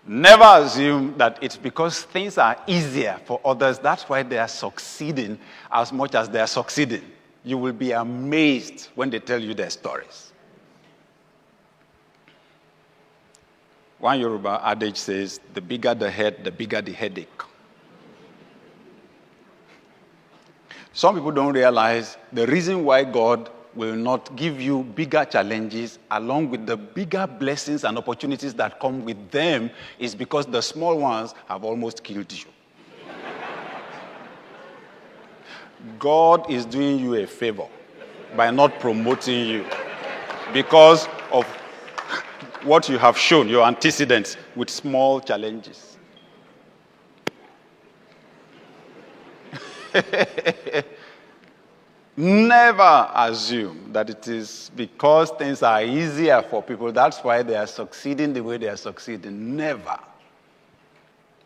Never assume that it's because things are easier for others, that's why they are succeeding as much as they are succeeding. You will be amazed when they tell you their stories. One Yoruba adage says, the bigger the head, the bigger the headache. Some people don't realize the reason why God will not give you bigger challenges along with the bigger blessings and opportunities that come with them is because the small ones have almost killed you. God is doing you a favor by not promoting you because of what you have shown, your antecedents with small challenges. Never assume that it is because things are easier for people, that's why they are succeeding the way they are succeeding. Never.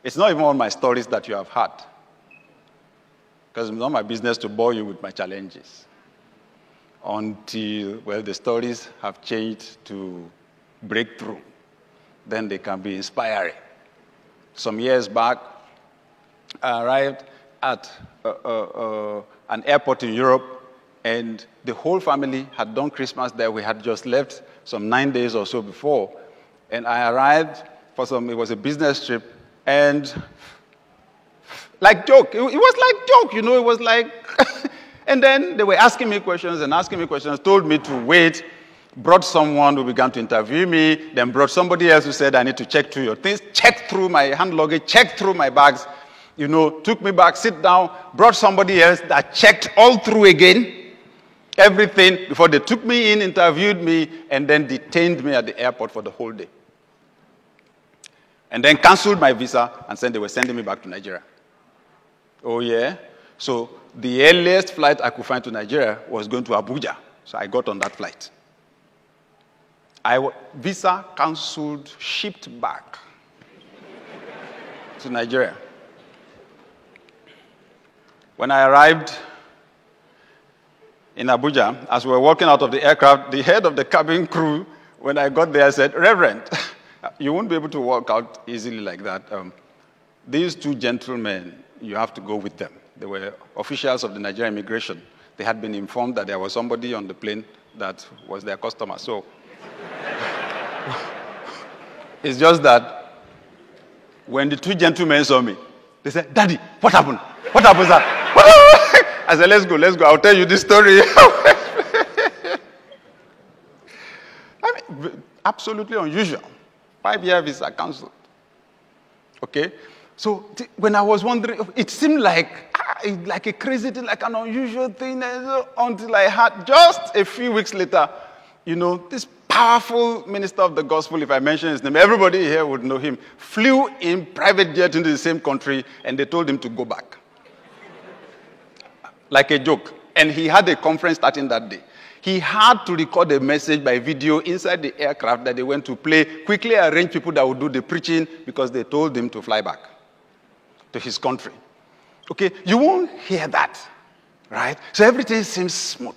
It's not even all my stories that you have had. Because it's not my business to bore you with my challenges. Until, well, the stories have changed to breakthrough. Then they can be inspiring. Some years back, I arrived at an airport in Europe, and the whole family had done Christmas there. We had just left some 9 days or so before. And I arrived for it was a business trip, and like joke. It was like joke, you know, it was like, and then they were asking me questions, told me to wait, brought someone who began to interview me, then brought somebody else who said, I need to check through your things, checked through my hand luggage, checked through my bags, you know, took me back, sit down, brought somebody else that checked all through again, everything, before they took me in, interviewed me, and then detained me at the airport for the whole day. And then canceled my visa and said they were sending me back to Nigeria. Oh, yeah? So the earliest flight I could find to Nigeria was going to Abuja. So I got on that flight. Visa canceled, shipped back to Nigeria. When I arrived in Abuja, as we were walking out of the aircraft, the head of the cabin crew, when I got there, said, Reverend, you won't be able to walk out easily like that. These two gentlemen, you have to go with them. They were officials of the Nigerian immigration. They had been informed that there was somebody on the plane that was their customer. So it's just that when the two gentlemen saw me, they said, Daddy, what happened? What happened, sir? I said, let's go. I'll tell you this story. I mean, absolutely unusual. 5-year visa cancelled. Okay? So when I was wondering, it seemed like a crazy thing, like an unusual thing, until I had just a few weeks later, you know, this powerful minister of the gospel, if I mention his name, everybody here would know him, flew in private jet into the same country, and they told him to go back. Like a joke. And he had a conference starting that day. He had to record a message by video inside the aircraft that they went to play, quickly arrange people that would do the preaching because they told him to fly back to his country. Okay, you won't hear that, right? So everything seems smooth.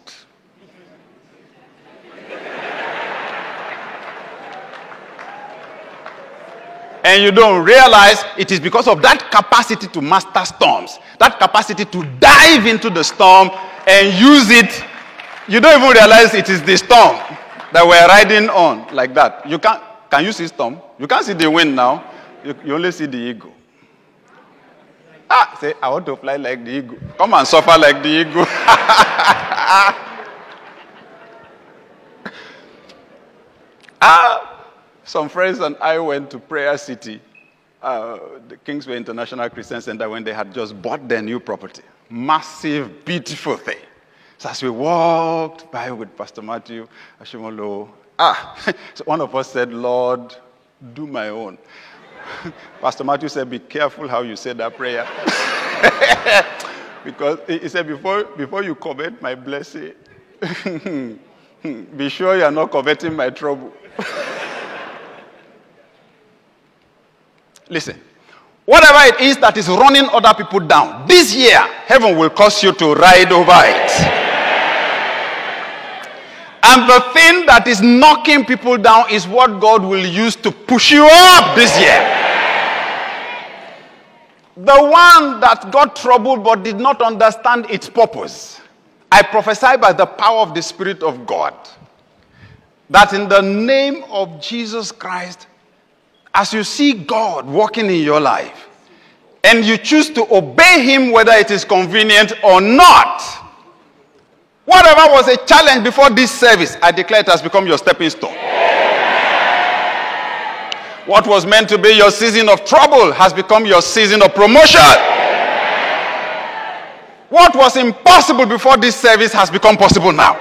And you don't realize it is because of that capacity to master storms, that capacity to dive into the storm and use it. You don't even realize it is the storm that we're riding on like that. Can you see storm? You can't see the wind now. You only see the eagle. Say, I want to fly like the eagle. Come and suffer like the eagle. Some friends and I went to Prayer City, the Kingsway International Christian Center, when they had just bought their new property. Massive, beautiful thing. So as we walked by with Pastor Matthew Ashimolo, so one of us said, Lord, do my own. Pastor Matthew said, be careful how you say that prayer. Because he said, before you covet my blessing, be sure you are not coveting my trouble. Listen, whatever it is that is running other people down, this year, heaven will cause you to ride over it. And the thing that is knocking people down is what God will use to push you up this year. The one that got troubled but did not understand its purpose. I prophesy by the power of the Spirit of God that in the name of Jesus Christ, as you see God working in your life and you choose to obey him whether it is convenient or not, whatever was a challenge before this service, I declare it has become your stepping stone. What was meant to be your season of trouble has become your season of promotion. What was impossible before this service has become possible now.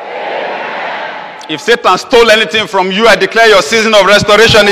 If Satan stole anything from you, I declare your season of restoration is